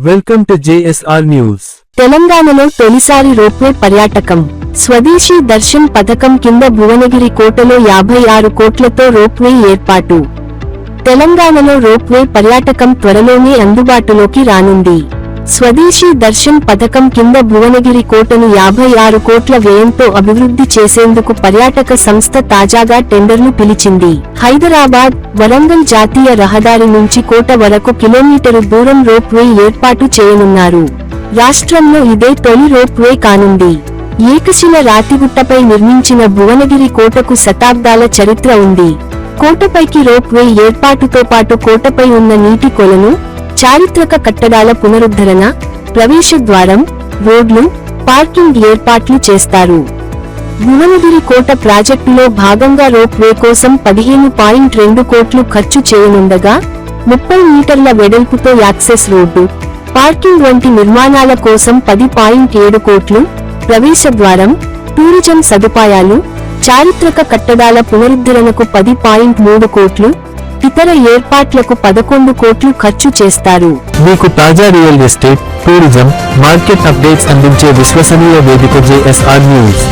Welcome to JSR news. తెలంగాణలో తొలిసారి ropeway పర్యాటకం. స్వదేశీ దర్శన్ పథకం కింద భువనగిరి కోటలో 56 కోట్లతో రోప్వే ఏర్పాటు. తెలంగాణలో రోప్వే పర్యాటకం త్వరలోనే అందుబాటులోకి రానుంది. స్వదేశీ దర్శన్ పథకం కింద భువనగిరి కోటను 56 కోట్ల వ్యయంతో అభివృద్ధి చేసేందుకు పర్యాటక సంస్థ తాజాగా టెండర్ను పిలిచింది. హైదరాబాద్, వరంగల్ జాతీయ రహదారి నుంచి కోట వరకు కిలోమీటరు దూరం రోప్వే ఏర్పాటు చేయనున్నారు. రాష్ట్రంలో ఇదే తొలి రోప్వే కానుంది. ఏకశిల రాతిగుట్టపై నిర్మించిన భువనగిరి కోటకు శతాబ్దాల చరిత్ర ఉంది. కోటపైకి రోప్వే ఏర్పాటుతో పాటు కోటపై ఉన్న నీటి కొలను, చారిత్రక కట్టడాల పునరుద్ధరణ, ప్రవేశ ద్వారం, రోడ్లు, పార్కింగ్ ఏర్పాట్లు చేస్తారు. భువనగిరి కోట ప్రాజెక్టులో భాగంగా రోప్వే కోసం 15.2 కోట్లు ఖర్చు చేయనుండగా 30 మీటర్ల వెడల్పుతో యాక్సెస్ రోడ్డు, పార్కింగ్ వంటి నిర్మాణాల కోసం 10.7 కోట్లు, ప్రవేశ ద్వారం, టూరిజం సదుపాయాలు, చారిత్రక కట్టడాల పునరుద్ధరణకు 10.3 కోట్లు, ఇతర ఏర్పాట్లకు 11 కోట్లు ఖర్చు చేస్తారు. మీకు తాజా real estate, tourism, market updates అందించే విశ్వసనీయ వేదిక JSR న్యూస్.